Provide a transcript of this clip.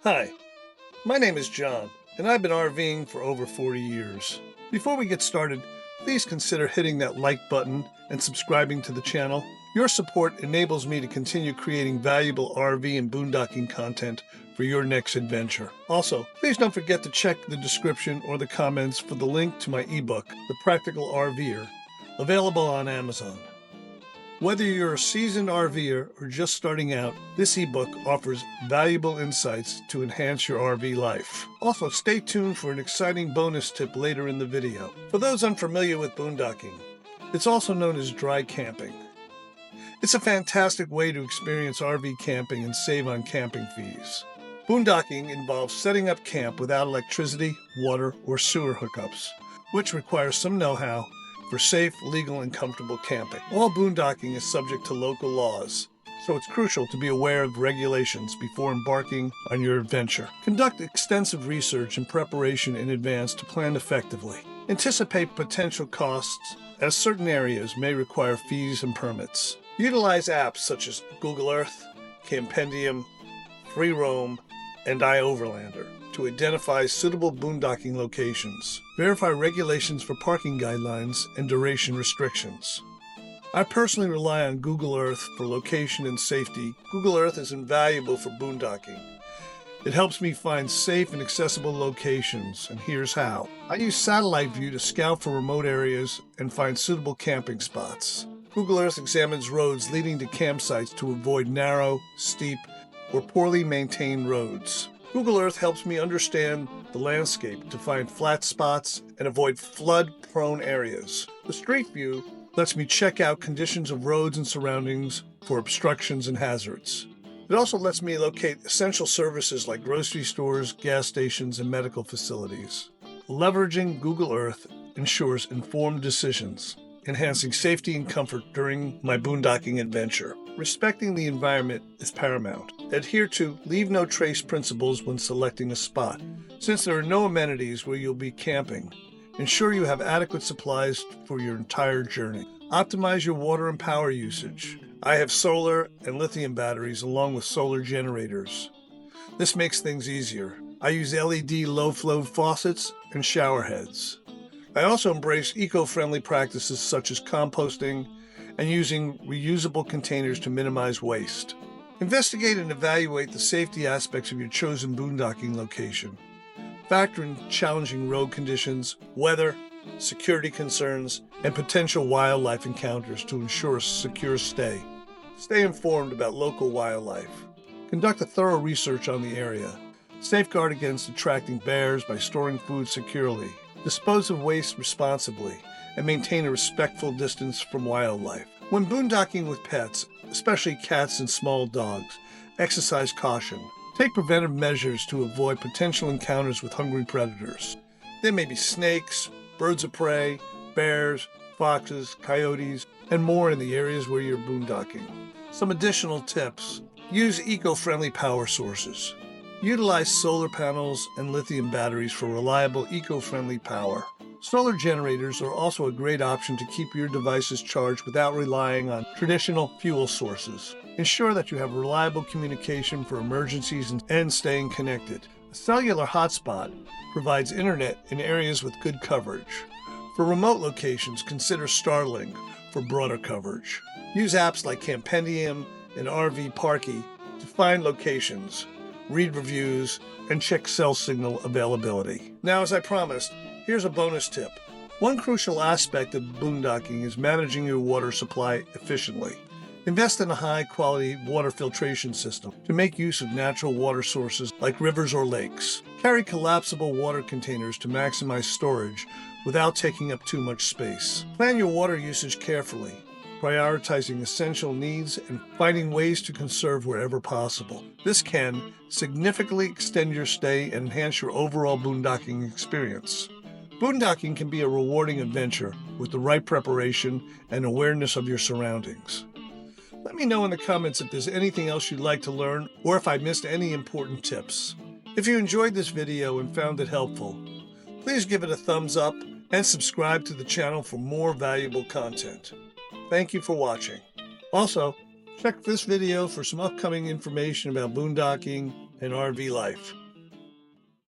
Hi, my name is John, and I've been RVing for over 40 years. Before we get started, please consider hitting that like button and subscribing to the channel. Your support enables me to continue creating valuable RV and boondocking content for your next adventure. Also, please don't forget to check the description or the comments for the link to my ebook, The Practical RVer, available on Amazon. Whether you're a seasoned RVer or just starting out, this ebook offers valuable insights to enhance your RV life. Also, stay tuned for an exciting bonus tip later in the video. For those unfamiliar with boondocking, it's also known as dry camping. It's a fantastic way to experience RV camping and save on camping fees. Boondocking involves setting up camp without electricity, water, or sewer hookups, which requires some know-how for safe, legal, and comfortable camping. All boondocking is subject to local laws, so it's crucial to be aware of regulations before embarking on your adventure. Conduct extensive research and preparation in advance to plan effectively. Anticipate potential costs, as certain areas may require fees and permits. Utilize apps such as Google Earth, Campendium, Free Roam, and iOverlander to identify suitable boondocking locations. Verify regulations for parking guidelines and duration restrictions. I personally rely on Google Earth for location and safety. Google Earth is invaluable for boondocking. It helps me find safe and accessible locations, and here's how. I use satellite view to scout for remote areas and find suitable camping spots. Google Earth examines roads leading to campsites to avoid narrow, steep, or poorly maintained roads. Google Earth helps me understand the landscape to find flat spots and avoid flood-prone areas. The Street View lets me check out conditions of roads and surroundings for obstructions and hazards. It also lets me locate essential services like grocery stores, gas stations, and medical facilities. Leveraging Google Earth ensures informed decisions, enhancing safety and comfort during my boondocking adventure. Respecting the environment is paramount. Adhere to leave no trace principles when selecting a spot. Since there are no amenities where you'll be camping, ensure you have adequate supplies for your entire journey. Optimize your water and power usage. I have solar and lithium batteries along with solar generators. This makes things easier. I use LED low-flow faucets and shower heads. I also embrace eco-friendly practices such as composting and using reusable containers to minimize waste. Investigate and evaluate the safety aspects of your chosen boondocking location. Factor in challenging road conditions, weather, security concerns, and potential wildlife encounters to ensure a secure stay. Stay informed about local wildlife. Conduct a thorough research on the area. Safeguard against attracting bears by storing food securely. Dispose of waste responsibly, and maintain a respectful distance from wildlife. When boondocking with pets, especially cats and small dogs, exercise caution. Take preventive measures to avoid potential encounters with hungry predators. There may be snakes, birds of prey, bears, foxes, coyotes, and more in the areas where you're boondocking. Some additional tips. Use eco-friendly power sources. Utilize solar panels and lithium batteries for reliable, eco-friendly power. Solar generators are also a great option to keep your devices charged without relying on traditional fuel sources. Ensure that you have reliable communication for emergencies and staying connected. A cellular hotspot provides internet in areas with good coverage. For remote locations, consider Starlink for broader coverage. Use apps like Campendium and RV Parky to find locations, read reviews, and check cell signal availability. Now, as I promised, here's a bonus tip. One crucial aspect of boondocking is managing your water supply efficiently. Invest in a high-quality water filtration system to make use of natural water sources like rivers or lakes. Carry collapsible water containers to maximize storage without taking up too much space. Plan your water usage carefully, prioritizing essential needs and finding ways to conserve wherever possible. This can significantly extend your stay and enhance your overall boondocking experience. Boondocking can be a rewarding adventure with the right preparation and awareness of your surroundings. Let me know in the comments if there's anything else you'd like to learn or if I missed any important tips. If you enjoyed this video and found it helpful, please give it a thumbs up and subscribe to the channel for more valuable content. Thank you for watching. Also, check this video for some upcoming information about boondocking, and RV life.